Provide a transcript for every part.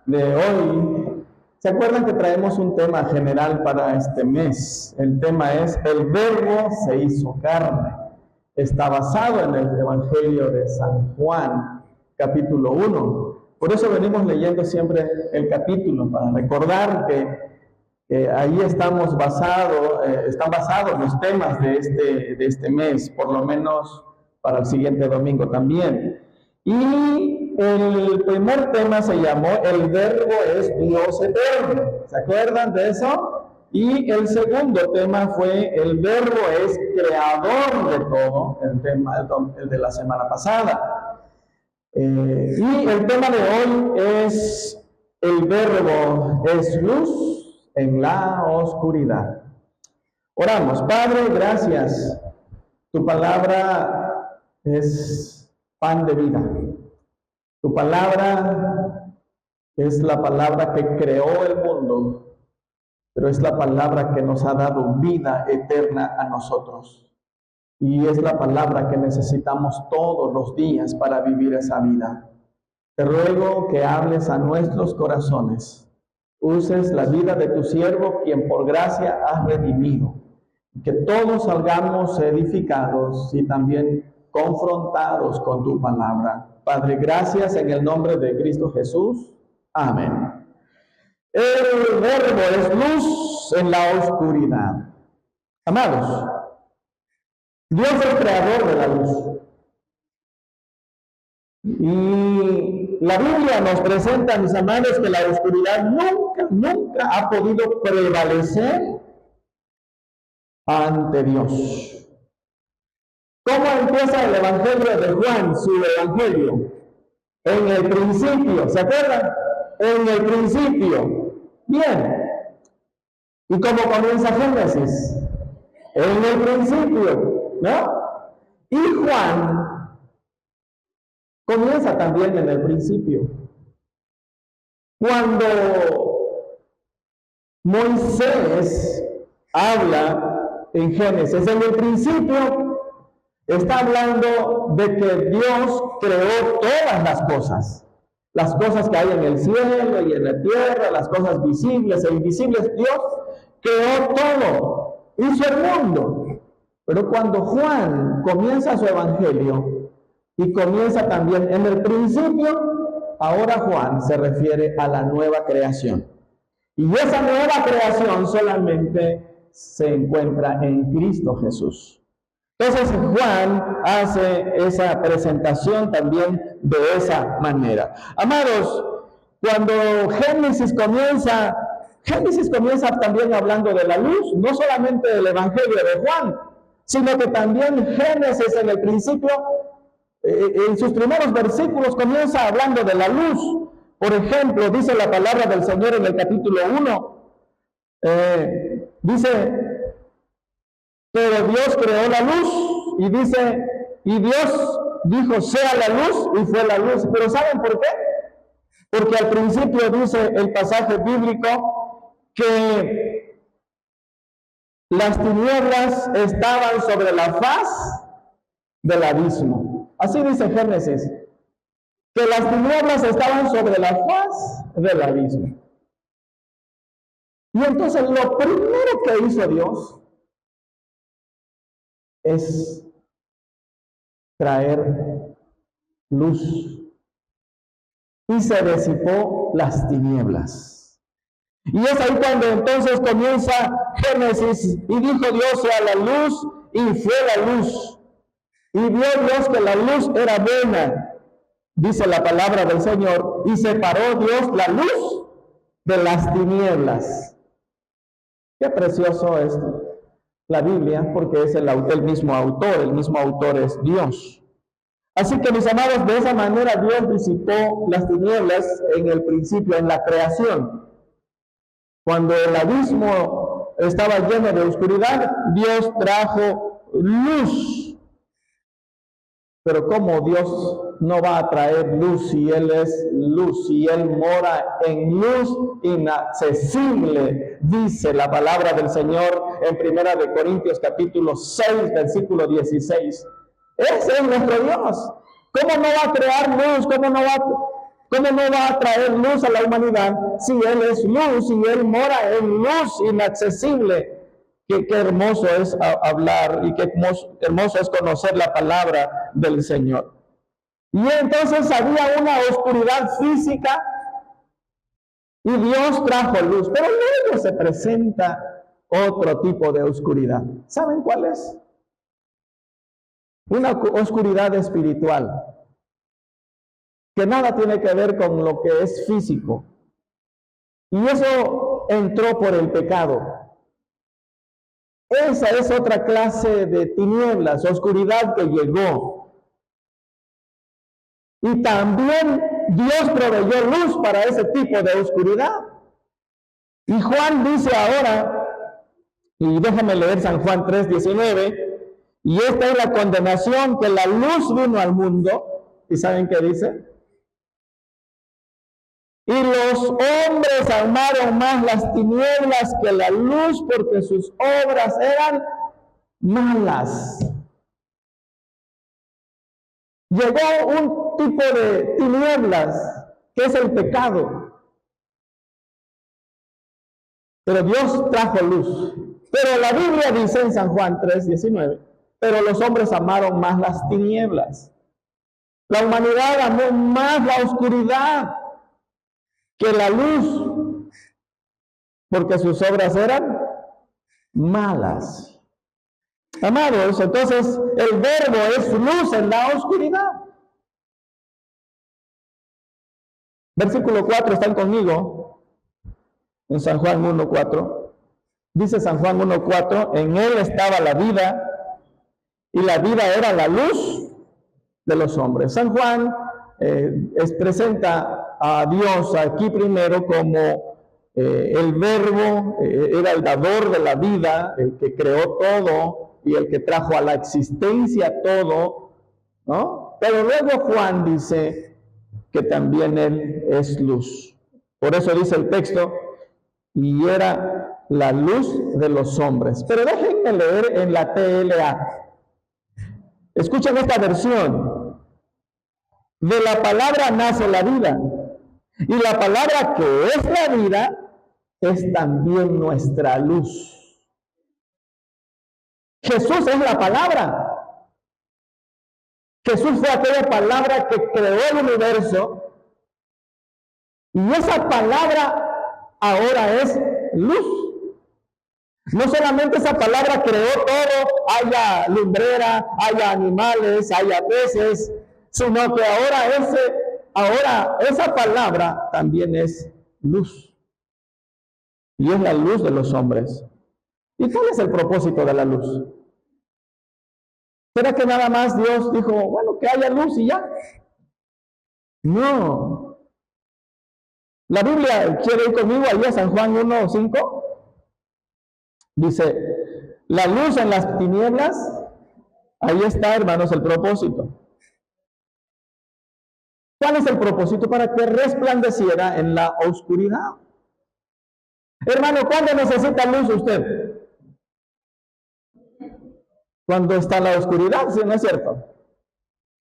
de hoy, ¿se acuerdan que traemos un tema general para este mes? El tema es: el Verbo se hizo carne. Está basado en el Evangelio de San Juan, capítulo 1. Por eso venimos leyendo siempre el capítulo, para recordar que ahí están basados los temas de este mes, por lo menos para el siguiente domingo también. Y el primer tema se llamó El Verbo es Dios eterno. ¿Se acuerdan de eso? Y el segundo tema fue El Verbo es creador de todo, el de la semana pasada. Y el tema de hoy es El Verbo es luz en la oscuridad. Oramos. Padre, gracias. Tu palabra es pan de vida. Tu palabra es la palabra que creó el mundo, pero es la palabra que nos ha dado vida eterna a nosotros. Y es la palabra que necesitamos todos los días para vivir esa vida. Te ruego que hables a nuestros corazones. Uses la vida de tu siervo, quien por gracia has redimido. Que todos salgamos edificados y también confrontados con tu palabra. Padre, gracias en el nombre de Cristo Jesús. Amén. El Verbo es luz en la oscuridad. Amados, Dios es creador de la luz. Y la Biblia nos presenta, mis amados, que la oscuridad nunca ha podido prevalecer ante Dios. ¿Cómo empieza el Evangelio de Juan, su Evangelio? En el principio, ¿se acuerdan? En el principio. Bien. ¿Y cómo comienza Génesis? En el principio, ¿no? Y Juan comienza también en el principio. Cuando Moisés habla en Génesis, en el principio, está hablando de que Dios creó todas las cosas que hay en el cielo y en la tierra, las cosas visibles e invisibles. Dios creó todo, hizo el mundo. Pero cuando Juan comienza su evangelio y comienza también en el principio, ahora Juan se refiere a la nueva creación. Y esa nueva creación solamente se encuentra en Cristo Jesús. Entonces Juan hace esa presentación también de esa manera. Amados, cuando Génesis comienza también hablando de la luz, no solamente del Evangelio de Juan, sino que también Génesis en el principio, en sus primeros versículos, comienza hablando de la luz. Por ejemplo, dice la palabra del Señor en el capítulo 1, dice: pero Dios creó la luz, y dice, y Dios dijo, sea la luz, y fue la luz. Pero ¿saben por qué? Porque al principio dice el pasaje bíblico que las tinieblas estaban sobre la faz del abismo. Así dice Génesis, que las tinieblas estaban sobre la faz del abismo. Y entonces lo primero que hizo Dios es traer luz, y se disipó las tinieblas. Y es ahí cuando entonces comienza Génesis, y dijo Dios sea la luz, y fue la luz. Y vio Dios que la luz era buena, dice la palabra del Señor, y separó Dios la luz de las tinieblas. Qué precioso es la Biblia, porque es el mismo autor es Dios. Así que, mis amados, de esa manera Dios disipó las tinieblas en el principio, en la creación. Cuando el abismo estaba lleno de oscuridad, Dios trajo luz. Pero ¿cómo Dios no va a traer luz si Él es luz, si Él mora en luz inaccesible? Dice la palabra del Señor en 1 Corintios capítulo 6, versículo 16. Ese es nuestro Dios. ¿Cómo no va a crear luz? ¿Cómo no va ¿Cómo no va a traer luz a la humanidad si Él es luz y Él mora en luz inaccesible? Qué hermoso es hablar y qué hermoso es conocer la palabra del Señor. Y entonces había una oscuridad física y Dios trajo luz, pero luego se presenta otro tipo de oscuridad. ¿Saben cuál es? Una oscuridad espiritual, que nada tiene que ver con lo que es físico. Y eso entró por el pecado. Esa es otra clase de tinieblas, oscuridad que llegó. Y también Dios proveyó luz para ese tipo de oscuridad. Y Juan dice ahora, y déjame leer San Juan 3:19, y esta es la condenación, que la luz vino al mundo. ¿Y saben qué dice? Y los hombres amaron más las tinieblas que la luz, porque sus obras eran malas. Llegó un tipo de tinieblas, que es el pecado. Pero Dios trajo luz. Pero la Biblia dice en San Juan 3:19, pero los hombres amaron más las tinieblas. La humanidad amó más la oscuridad que la luz, porque sus obras eran malas. Amados, entonces el verbo es luz en la oscuridad. Versículo 4, ¿están conmigo? En San Juan 1:4. Dice San Juan 1:4, en él estaba la vida, y la vida era la luz de los hombres. San Juan presenta a Dios aquí primero como el verbo, era el dador de la vida, el que creó todo y el que trajo a la existencia todo, ¿no? Pero luego Juan dice que también Él es luz. Por eso dice el texto, y era la luz de los hombres. Pero déjenme leer en la TLA. Escuchen esta versión. De la palabra nace la vida, y la palabra que es la vida es también nuestra luz. Jesús es la palabra. Jesús fue aquella palabra que creó el universo, y esa palabra ahora es luz. No solamente esa palabra creó todo, haya lumbrera, haya animales, haya peces, sino que ahora esa palabra también es luz. Y es la luz de los hombres. ¿Y cuál es el propósito de la luz? ¿Será que nada más Dios dijo, bueno, que haya luz y ya? No. La Biblia, ¿quiere ir conmigo ahí a San Juan 1:5? Dice, la luz en las tinieblas, ahí está, hermanos, el propósito. ¿Cuál es el propósito? Para que resplandeciera en la oscuridad. Hermano, ¿cuándo necesita luz usted? Cuando está en la oscuridad, ¿sí? ¿No es cierto?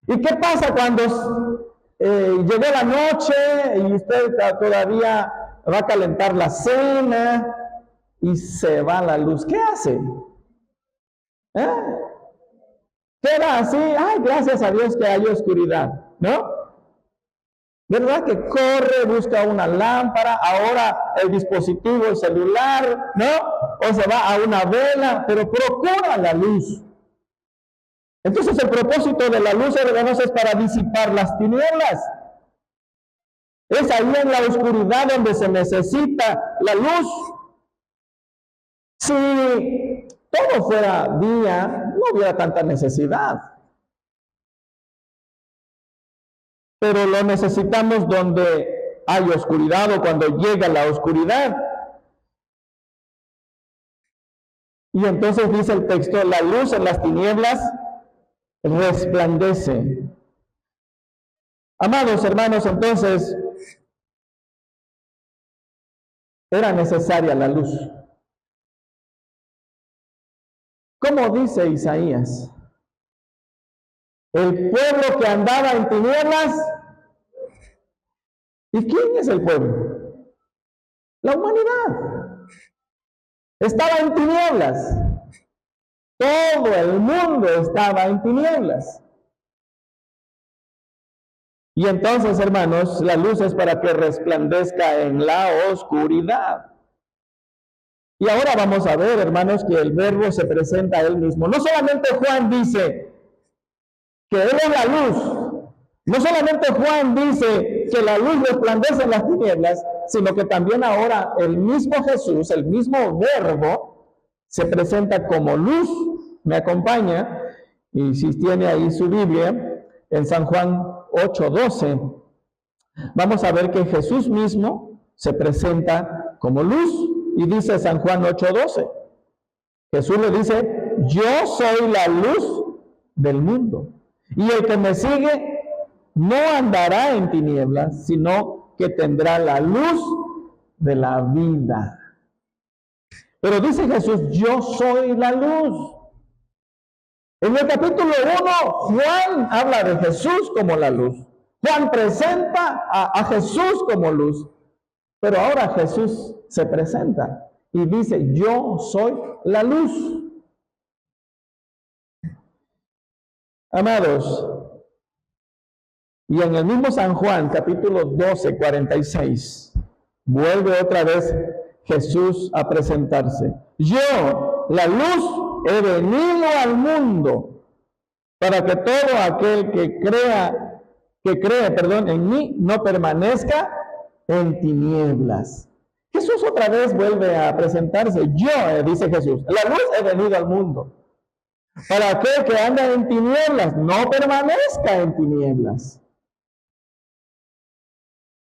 ¿Y qué pasa cuando llegó la noche y usted todavía va a calentar la cena y se va la luz? ¿Qué hace? Queda así, ay, gracias a Dios que hay oscuridad, ¿no? ¿Verdad? Que corre, busca una lámpara, ahora el dispositivo, el celular, ¿no? O se va a una vela, pero procura la luz. Entonces el propósito de la luz, hermanos, es para disipar las tinieblas. Es ahí en la oscuridad donde se necesita la luz. Si todo fuera día, no hubiera tanta necesidad. Pero lo necesitamos donde hay oscuridad o cuando llega la oscuridad. Y entonces dice el texto, la luz en las tinieblas resplandece. Amados hermanos, entonces era necesaria la luz. ¿Cómo dice Isaías? El pueblo que andaba en tinieblas ¿Y quién es el pueblo? La humanidad. Estaba en tinieblas. Todo el mundo estaba en tinieblas. Y entonces, hermanos, la luz es para que resplandezca en la oscuridad. Y ahora vamos a ver, hermanos, que el verbo se presenta a él mismo. No solamente Juan dice que él es la luz. No solamente Juan dice que la luz resplandece en las tinieblas, sino que también ahora el mismo Jesús, el mismo verbo, se presenta como luz. Me acompaña, y si tiene ahí su Biblia, en San Juan 8:12, vamos a ver que Jesús mismo se presenta como luz. Y dice San Juan 8:12, Jesús le dice, yo soy la luz del mundo. Y el que me sigue no andará en tinieblas, sino que tendrá la luz de la vida. Pero dice Jesús, yo soy la luz. En el capítulo 1, Juan habla de Jesús como la luz. Juan presenta a Jesús como luz. Pero ahora Jesús se presenta y dice, yo soy la luz. Amados, y en el mismo San Juan, capítulo 12, 46, vuelve otra vez Jesús a presentarse. Yo, la luz, he venido al mundo para que todo aquel que cree en mí, no permanezca en tinieblas. Jesús otra vez vuelve a presentarse. Yo, dice Jesús, la luz he venido al mundo. Para aquel que anda en tinieblas, no permanezca en tinieblas.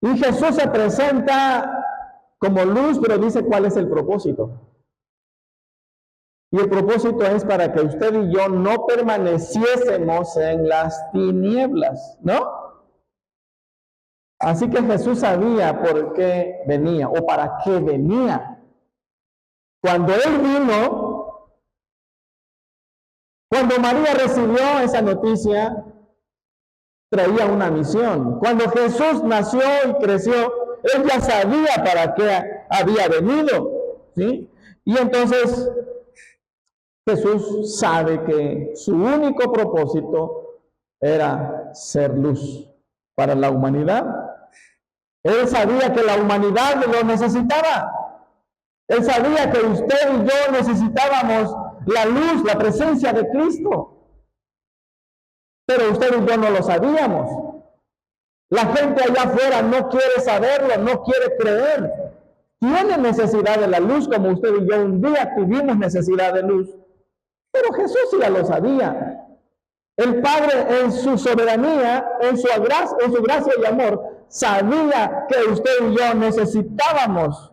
Y Jesús se presenta como luz, pero dice cuál es el propósito. Y el propósito es para que usted y yo no permaneciésemos en las tinieblas, ¿no? Así que Jesús sabía por qué venía o para qué venía. Cuando Él vino, cuando María recibió esa noticia, traía una misión. Cuando Jesús nació y creció, Él ya sabía para qué había venido, ¿sí? Y entonces Jesús sabe que su único propósito era ser luz para la humanidad. Él sabía que la humanidad lo necesitaba. Él sabía que usted y yo necesitábamos la luz, la presencia de Cristo. Pero usted y yo no lo sabíamos. La gente allá afuera no quiere saberlo, no quiere creer. Tiene necesidad de la luz como usted y yo un día tuvimos necesidad de luz. Pero Jesús ya lo sabía. El Padre en su soberanía, en su gracia y amor, sabía que usted y yo necesitábamos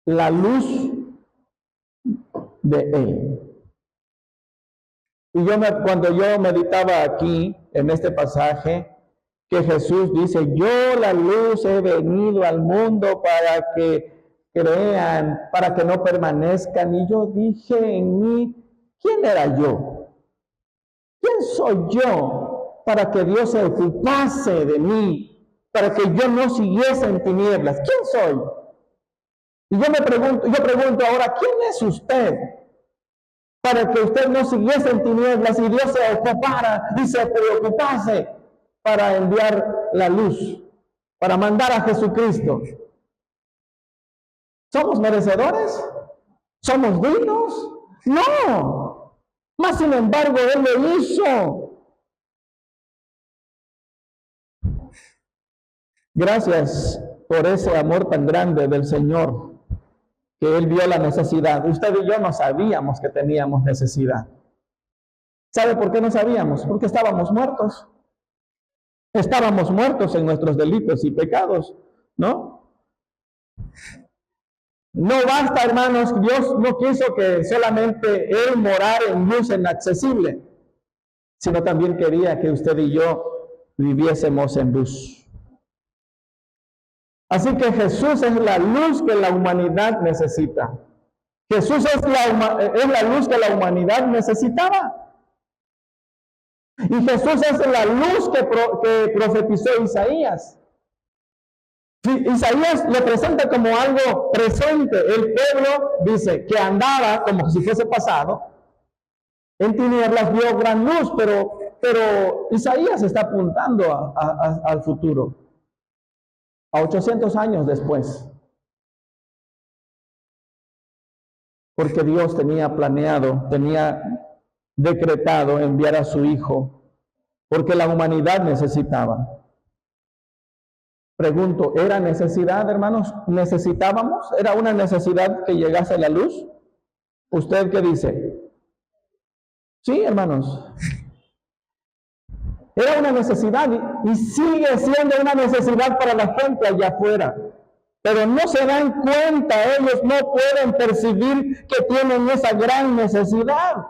la luz de Él. Y cuando yo meditaba aquí, en este pasaje, que Jesús dice, yo la luz he venido al mundo para que crean, para que no permanezcan. Y yo dije en mí, ¿quién era yo? ¿Quién soy yo para que Dios se ocupase de mí? Para que yo no siguiese en tinieblas. ¿Quién soy? Y yo pregunto ahora, ¿quién es usted? Para que usted no siguiese en tinieblas y Dios se ocupara y se preocupase para enviar la luz, para mandar a Jesucristo. ¿Somos merecedores? ¿Somos dignos? No. Mas sin embargo, Él lo hizo. Gracias por ese amor tan grande del Señor, que Él vio la necesidad. Usted y yo no sabíamos que teníamos necesidad. ¿Sabe por qué no sabíamos? Porque estábamos muertos. Estábamos muertos en nuestros delitos y pecados, ¿no? No basta, hermanos, Dios no quiso que solamente Él morara en luz inaccesible, sino también quería que usted y yo viviésemos en luz. Así que Jesús es la luz que la humanidad necesita. Jesús es la luz que la humanidad necesitaba. Y Jesús es la luz que profetizó Isaías. Isaías lo presenta como algo presente. El pueblo dice que andaba como si fuese pasado. En tinieblas vio gran luz, pero Isaías está apuntando al futuro, a 800 años después. Porque Dios tenía planeado, tenía decretado enviar a su Hijo, porque la humanidad necesitaba. Pregunto, ¿era necesidad, hermanos? ¿Necesitábamos? ¿Era una necesidad que llegase la luz? ¿Usted qué dice? Sí, hermanos. Era una necesidad y sigue siendo una necesidad para la gente allá afuera. Pero no se dan cuenta, ellos no pueden percibir que tienen esa gran necesidad.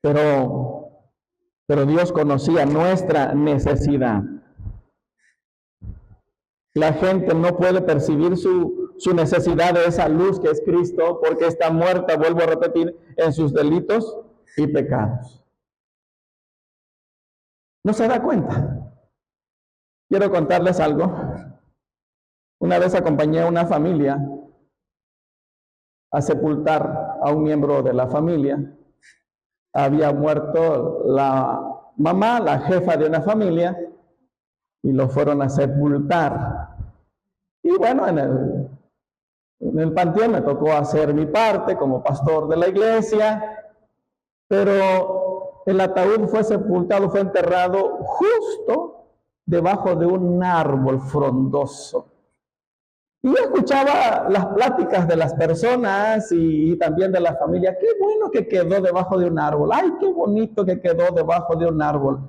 Pero Dios conocía nuestra necesidad. La gente no puede percibir su necesidad de esa luz que es Cristo porque está muerta, vuelvo a repetir, en sus delitos y pecados. No se da cuenta. Quiero contarles algo. Una vez acompañé a una familia a sepultar a un miembro de la familia. Había muerto la mamá, la jefa de una familia, y lo fueron a sepultar. Y bueno, en el panteón me tocó hacer mi parte como pastor de la iglesia, pero el ataúd fue sepultado, fue enterrado justo debajo de un árbol frondoso. Y yo escuchaba las pláticas de las personas y también de la familia. Qué bueno que quedó debajo de un árbol. Ay, qué bonito que quedó debajo de un árbol.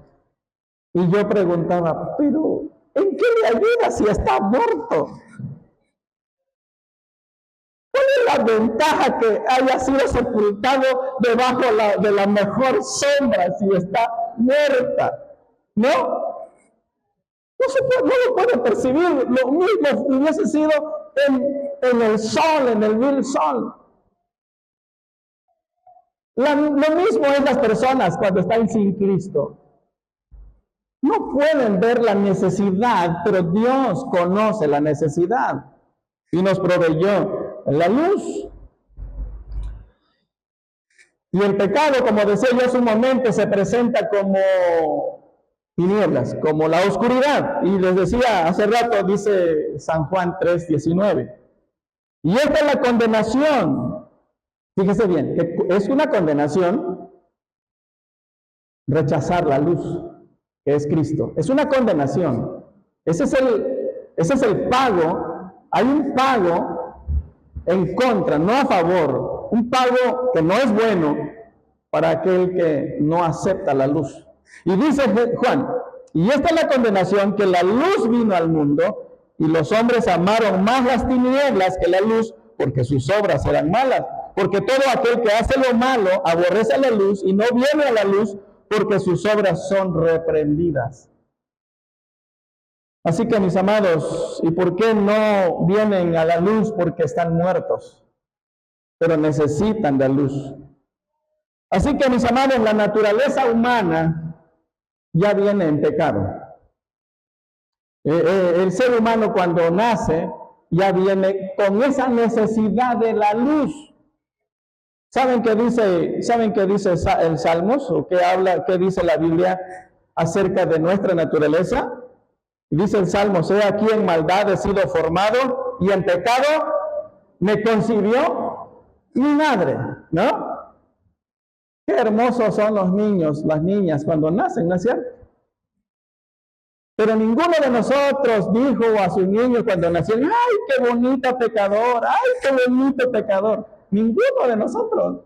Y yo preguntaba, pero ¿en qué le ayuda si está muerto? ¿Cuál es la ventaja que haya sido sepultado debajo de la mejor sombra si está muerta? ¿No? No lo puede percibir. Lo mismo hubiese sido en el sol, en el vil sol. Lo mismo es las personas cuando están sin Cristo. No pueden ver la necesidad, pero Dios conoce la necesidad y nos proveyó la luz. Y el pecado, como decía yo hace un momento, se presenta como tinieblas, como la oscuridad. Y les decía hace rato, dice San Juan 3:19. Y esta es la condenación. Fíjese bien, que es una condenación rechazar la luz, que es Cristo. Es una condenación. Ese es el pago. Hay un pago en contra, no a favor. Un pago que no es bueno para aquel que no acepta la luz. Y dice Juan, y esta es la condenación, que la luz vino al mundo y los hombres amaron más las tinieblas que la luz porque sus obras eran malas. Porque todo aquel que hace lo malo aborrece a la luz y no viene a la luz porque sus obras son reprendidas. Así que mis amados, ¿y por qué no vienen a la luz? Porque están muertos, pero necesitan de luz. Así que mis amados, la naturaleza humana ya viene en pecado. El ser humano cuando nace ya viene con esa necesidad de la luz. ¿Saben qué dice el Salmos? ¿O qué dice la Biblia acerca de nuestra naturaleza? Dice el Salmos, he aquí en maldad he sido formado y en pecado me concibió mi madre, ¿no? Qué hermosos son los niños, las niñas cuando nacen, ¿no es cierto? Pero ninguno de nosotros dijo a sus niños cuando nacieron, ¡ay, qué bonito pecador! ¡Ay, qué bonito pecador! Ninguno de nosotros,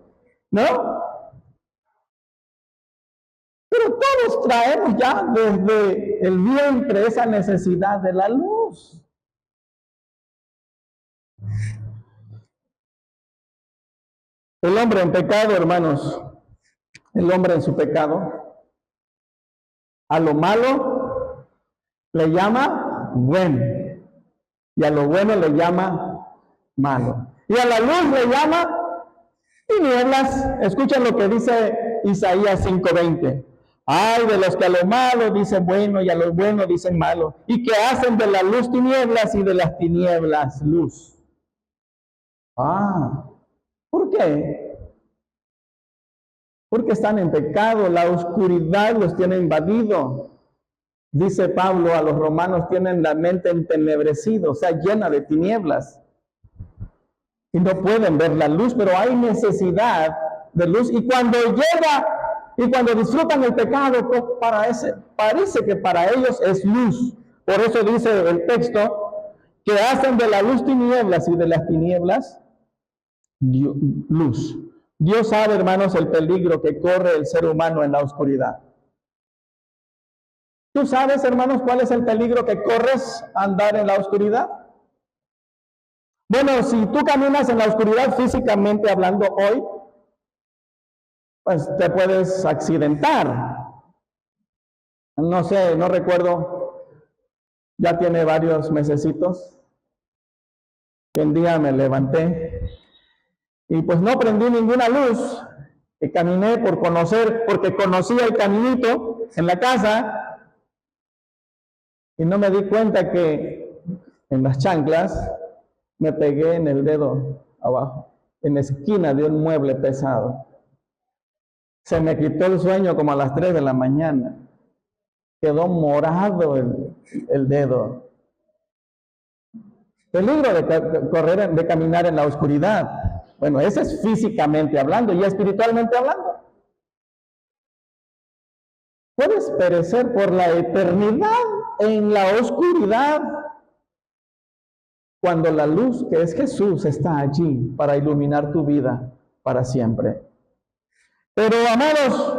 ¿no? Pero todos traemos ya desde el vientre esa necesidad de la luz. El hombre en pecado, hermanos, el hombre en su pecado, a lo malo le llama bueno, y a lo bueno le llama malo, y a la luz le llama tinieblas. Escuchen lo que dice Isaías 5:20. Ay de los que a lo malo dicen bueno y a lo bueno dicen malo, y que hacen de la luz tinieblas y de las tinieblas luz. ¿Por qué? Porque están en pecado, la oscuridad los tiene invadido. Dice Pablo a los romanos, tienen la mente entenebrecida, o sea, llena de tinieblas. Y no pueden ver la luz, pero hay necesidad de luz. Y cuando llega y cuando disfrutan el pecado, pues parece que para ellos es luz. Por eso dice el texto que hacen de la luz tinieblas y de las tinieblas luz. Dios sabe, hermanos, el peligro que corre el ser humano en la oscuridad. ¿Tú sabes, hermanos, cuál es el peligro que corres andar en la oscuridad? Bueno, si tú caminas en la oscuridad físicamente hablando hoy, pues te puedes accidentar. No sé, no recuerdo, ya tiene varios mesecitos que un día me levanté y pues no prendí ninguna luz y caminé porque conocía el caminito en la casa y no me di cuenta que en las chanclas me pegué en el dedo abajo, en la esquina de un mueble pesado. Se me quitó el sueño como a las 3 de la mañana. Quedó morado el dedo. Peligro de caminar en la oscuridad. Bueno, ese es físicamente hablando y espiritualmente hablando. Puedes perecer por la eternidad en la oscuridad cuando la luz que es Jesús está allí para iluminar tu vida para siempre. Pero, amados,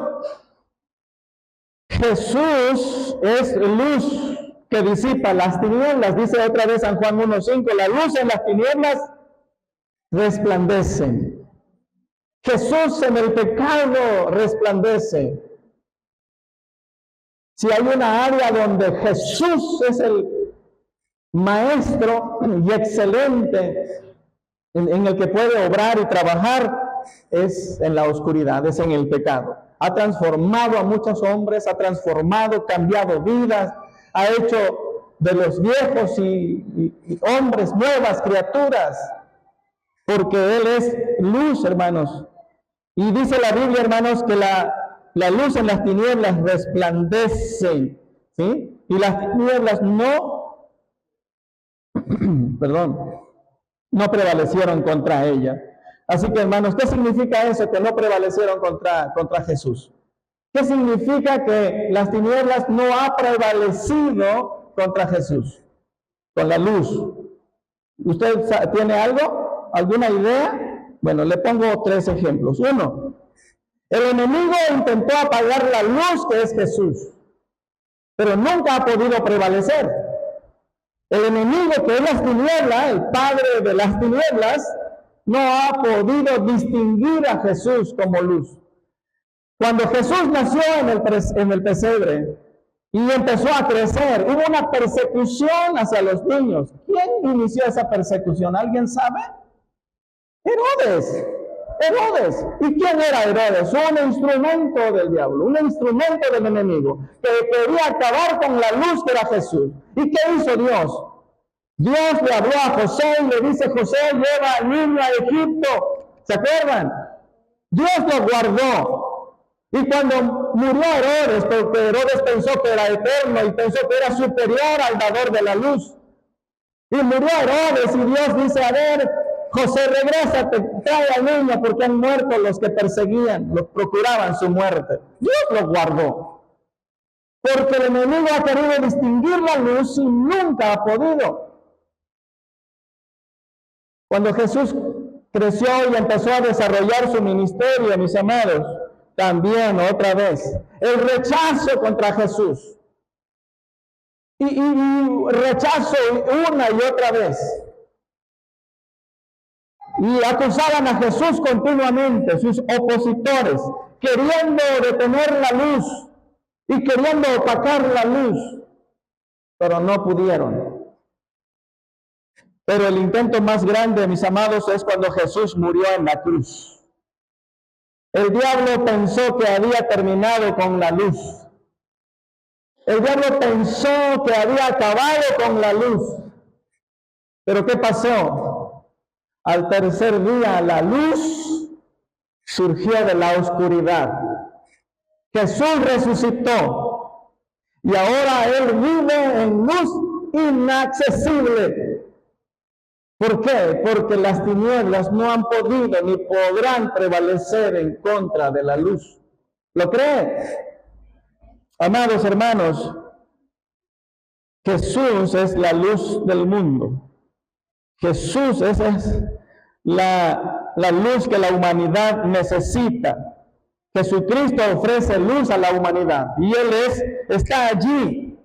Jesús es luz que disipa las tinieblas. Dice otra vez San Juan 1:5, la luz en las tinieblas resplandece. Jesús en el pecado resplandece. Si hay una área donde Jesús es el maestro y excelente en el que puede obrar y trabajar, es en la oscuridad, es en el pecado. Ha transformado a muchos hombres, ha transformado, cambiado vidas, ha hecho de los viejos y hombres nuevas criaturas, porque Él es luz, hermanos. Y dice la Biblia, hermanos, que la luz en las tinieblas resplandece, ¿sí? Y las tinieblas no prevalecieron contra ella. Así que, hermanos, ¿qué significa eso? Que no prevalecieron contra Jesús. ¿Qué significa que las tinieblas no ha prevalecido contra Jesús? Con la luz. ¿Usted tiene algo? ¿Alguna idea? Bueno, le pongo 3 ejemplos. 1, el enemigo intentó apagar la luz que es Jesús, pero nunca ha podido prevalecer. El enemigo que es las tinieblas, el padre de las tinieblas, no ha podido distinguir a Jesús como luz. Cuando Jesús nació en el pesebre y empezó a crecer, hubo una persecución hacia los niños. ¿Quién inició esa persecución? ¿Alguien sabe? Herodes. ¿Y quién era Herodes? Un instrumento del diablo, un instrumento del enemigo, que quería acabar con la luz que era Jesús. ¿Y qué hizo Dios? Dios le habló a José y le dice, José, lleva al niño a Egipto. ¿Se acuerdan? Dios lo guardó. Y cuando murió Herodes, porque Herodes pensó que era eterno y pensó que era superior al dador de la luz. Y murió Herodes y Dios dice, a ver, José, regrésate, trae al niño porque han muerto los que perseguían, los procuraban su muerte. Dios lo guardó. Porque el enemigo ha querido distinguir la luz y nunca ha podido. Cuando Jesús creció y empezó a desarrollar su ministerio, mis amados, también otra vez, el rechazo contra Jesús. Y rechazo una y otra vez. Y acusaban a Jesús continuamente, sus opositores, queriendo detener la luz y queriendo opacar la luz, pero no pudieron. Pero el intento más grande, mis amados, es cuando Jesús murió en la cruz. El diablo pensó que había terminado con la luz. El diablo pensó que había acabado con la luz. Pero ¿qué pasó? Al tercer día la luz surgió de la oscuridad. Jesús resucitó y ahora Él vive en luz inaccesible. ¿Por qué? Porque las tinieblas no han podido ni podrán prevalecer en contra de la luz. ¿Lo cree? Amados hermanos, Jesús es la luz del mundo. Jesús es la luz que la humanidad necesita. Jesucristo ofrece luz a la humanidad y Él está allí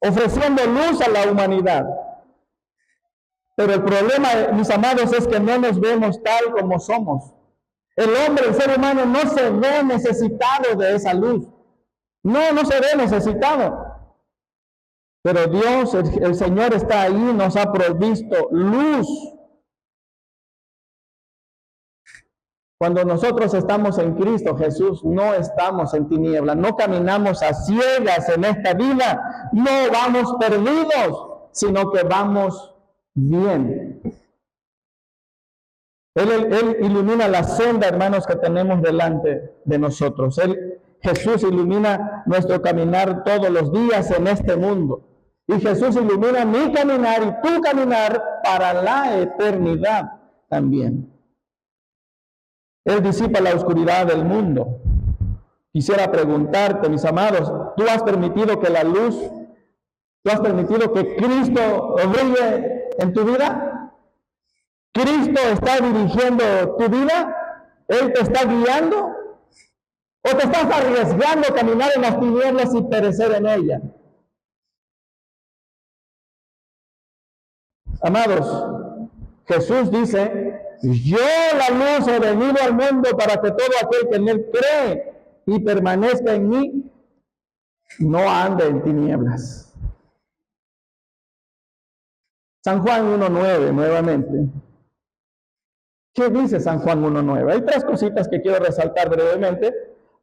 ofreciendo luz a la humanidad. Pero el problema, mis amados, es que no nos vemos tal como somos. El hombre, el ser humano, no se ve necesitado de esa luz. No se ve necesitado. Pero Dios, el Señor está ahí, nos ha provisto luz. Cuando nosotros estamos en Cristo Jesús, no estamos en tinieblas, no caminamos a ciegas en esta vida, no vamos perdidos, sino que vamos bien. Él ilumina la senda, hermanos, que tenemos delante de nosotros. Jesús ilumina nuestro caminar todos los días en este mundo. Y Jesús ilumina mi caminar y tu caminar para la eternidad también. Él disipa la oscuridad del mundo. Quisiera preguntarte, mis amados, ¿tú has permitido que la luz, tú has permitido que Cristo brille en tu vida? ¿Cristo está dirigiendo tu vida? ¿Él te está guiando? ¿O te estás arriesgando a caminar en las tinieblas y perecer en ellas? Amados, Jesús dice, yo la luz he venido al mundo para que todo aquel que en Él cree y permanezca en mí, no ande en tinieblas. San Juan 1:9, nuevamente. ¿Qué dice San Juan 1:9? Hay tres cositas que quiero resaltar brevemente.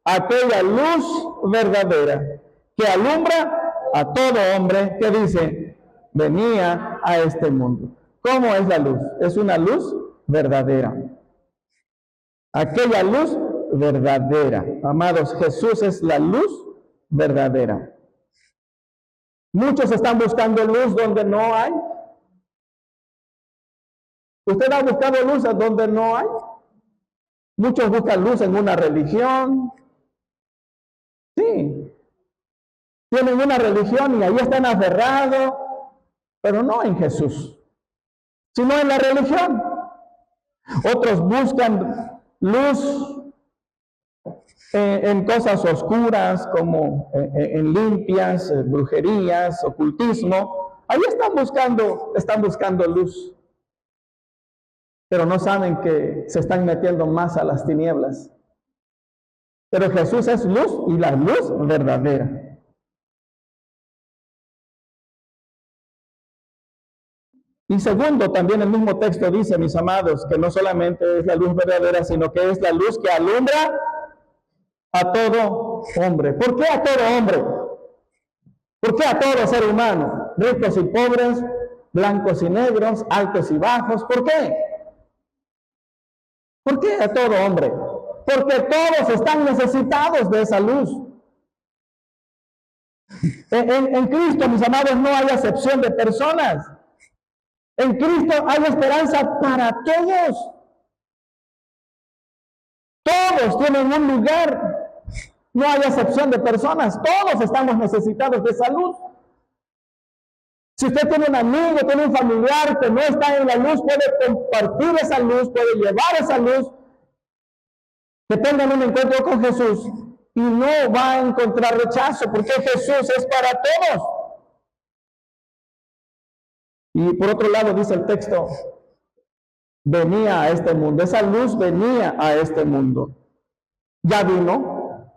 Aquella luz verdadera que alumbra a todo hombre que dice, venía a este mundo. ¿Cómo es la luz? Es una luz verdadera. Aquella luz verdadera. Amados, Jesús es la luz verdadera. Muchos están buscando luz donde no hay. ¿Usted ha buscado luz donde no hay? Muchos buscan luz en una religión. Sí. Tienen una religión y ahí están aferrados, pero no en Jesús, sino en la religión. Otros buscan luz en cosas oscuras, como en limpias, brujerías, ocultismo. Ahí están buscando luz. Pero no saben que se están metiendo más a las tinieblas. Pero Jesús es luz y la luz verdadera. Y segundo, también el mismo texto dice, mis amados, que no solamente es la luz verdadera, sino que es la luz que alumbra a todo hombre. ¿Por qué a todo hombre? ¿Por qué a todo ser humano? Ricos y pobres, blancos y negros, altos y bajos. ¿Por qué? ¿Por qué a todo hombre? Porque todos están necesitados de esa luz. En Cristo, mis amados, no hay acepción de personas. En Cristo hay esperanza para todos. Todos tienen un lugar. No hay acepción de personas. Todos estamos necesitados de salud. Si usted tiene un amigo, tiene un familiar que no está en la luz, puede compartir esa luz, puede llevar esa luz, que tengan un encuentro con Jesús y no va a encontrar rechazo, porque Jesús es para todos. Y por otro lado dice el texto, venía a este mundo, esa luz venía a este mundo. Ya vino.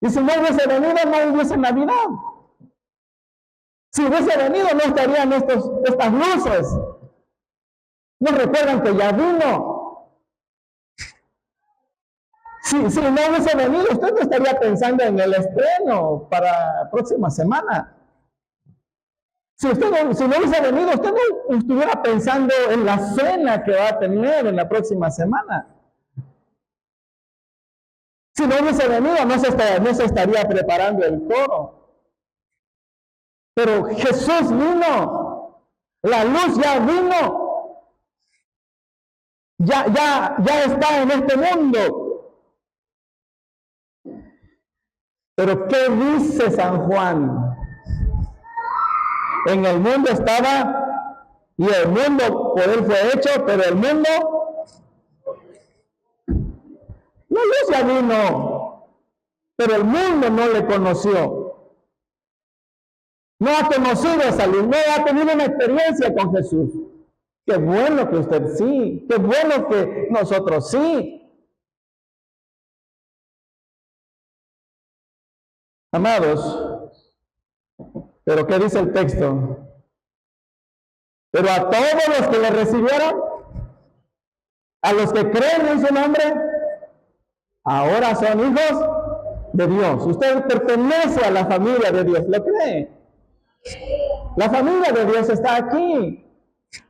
Y si no hubiese venido, no hubiese Navidad. Si hubiese venido, no estarían estas luces. ¿No recuerdan que ya vino? Si no hubiese venido, usted no estaría pensando en el estreno para la próxima semana. Si no hubiese venido, usted no estuviera pensando en la cena que va a tener en la próxima semana. Si no hubiese venido, no se estaría preparando el coro. Pero Jesús vino, la luz ya vino, ya está en este mundo. Pero ¿qué dice San Juan? En el mundo estaba, y el mundo por él fue hecho, pero el mundo, la luz ya vino, pero el mundo no le conoció. No ha conocido esa luz, no ha tenido una experiencia con Jesús. Qué bueno que usted sí, qué bueno que nosotros sí. Amados, pero ¿qué dice el texto? Pero a todos los que le recibieron, a los que creen en su nombre, ahora son hijos de Dios. Usted pertenece a la familia de Dios, ¿lo cree? La familia de Dios está aquí.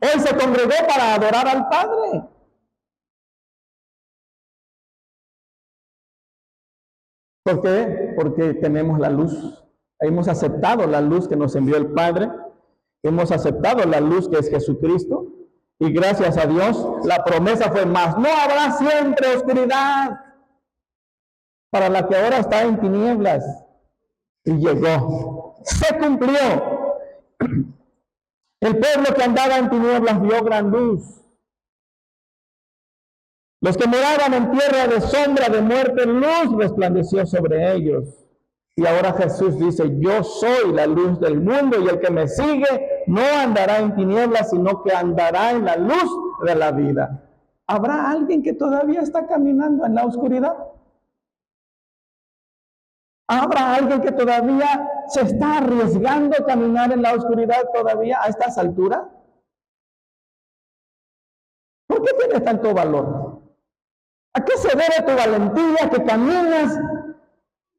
Hoy se congregó para adorar al Padre. ¿Por qué? Porque tenemos la luz. Hemos aceptado la luz que nos envió el Padre. Hemos aceptado la luz que es Jesucristo. Y gracias a Dios, la promesa fue más. No habrá siempre oscuridad para la que ahora está en tinieblas. Y llegó. Se cumplió. El pueblo que andaba en tinieblas vio gran luz. Los que moraban en tierra de sombra de muerte, luz resplandeció sobre ellos. Y ahora Jesús dice, yo soy la luz del mundo y el que me sigue no andará en tinieblas, sino que andará en la luz de la vida. ¿Habrá alguien que todavía está caminando en la oscuridad? ¿Habrá alguien que todavía se está arriesgando a caminar en la oscuridad todavía a estas alturas? ¿Por qué tienes tanto valor? ¿A qué se debe tu valentía que caminas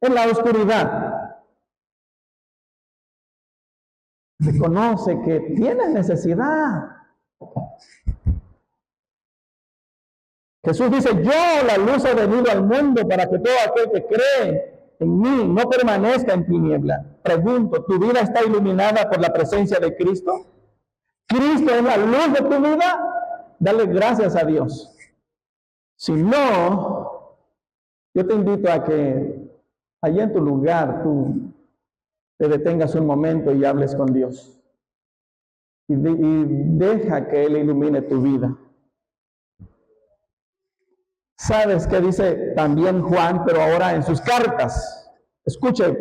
en la oscuridad? Reconoce que tienes necesidad. Jesús dice, yo la luz he venido al mundo para que todo aquel que cree en mí no permanezca en tiniebla. Pregunto, ¿tu vida está iluminada por la presencia de Cristo? ¿Cristo es la luz de tu vida? Dale gracias a Dios. Si no, yo te invito a que allí en tu lugar tú te detengas un momento y hables con Dios. Y deja que Él ilumine tu vida. ¿Sabes qué dice también Juan, pero ahora en sus cartas? Escuche,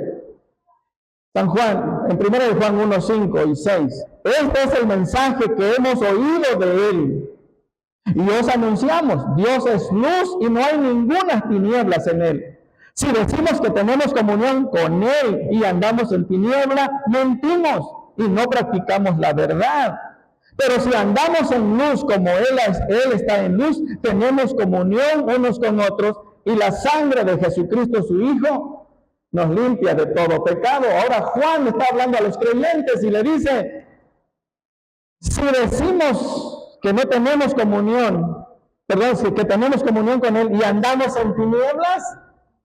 San Juan, en 1 de Juan 1, 5 y 6. Este es el mensaje que hemos oído de Él. Y os anunciamos, Dios es luz y no hay ninguna tinieblas en Él. Si decimos que tenemos comunión con Él y andamos en tiniebla, mentimos y no practicamos la verdad. Pero si andamos en luz como Él está en luz, tenemos comunión unos con otros y la sangre de Jesucristo su Hijo nos limpia de todo pecado. Ahora Juan está hablando a los creyentes y le dice, si decimos que no tenemos comunión, que tenemos comunión con Él y andamos en tinieblas,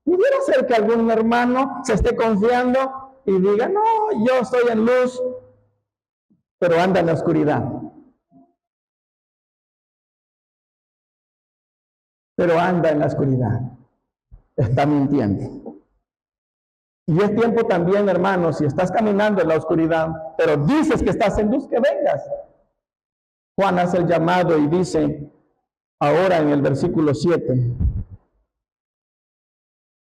pudiera ser que algún hermano se esté confiando y diga, no, yo estoy en luz, pero anda en la oscuridad. Pero anda en la oscuridad. Está mintiendo. Y es tiempo también, hermano, si estás caminando en la oscuridad, pero dices que estás en luz, que vengas. Juan hace el llamado y dice, ahora en el versículo 7,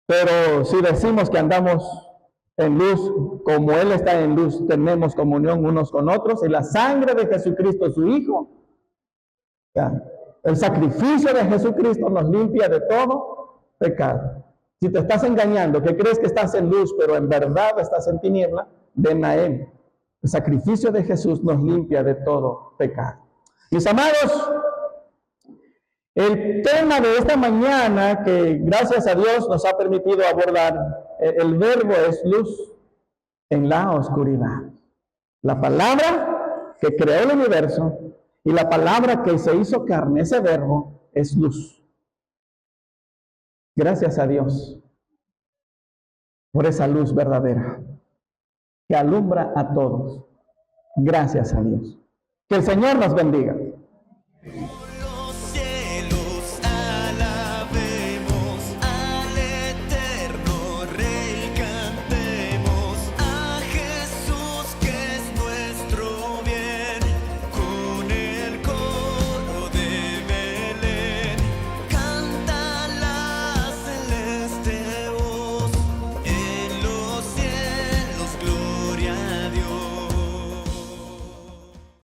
pero si decimos que andamos en luz, como Él está en luz, tenemos comunión unos con otros, y la sangre de Jesucristo, su Hijo, el sacrificio de Jesucristo nos limpia de todo pecado. Si te estás engañando, que crees que estás en luz, pero en verdad estás en tiniebla, ven a Él. El sacrificio de Jesús nos limpia de todo pecado. Mis amados, El tema de esta mañana, que gracias a Dios nos ha permitido abordar, el verbo es luz en la oscuridad. La palabra que creó el universo y la palabra que se hizo carne, ese verbo es luz. Gracias a Dios por esa luz verdadera que alumbra a todos. Gracias a Dios. Que el Señor nos bendiga.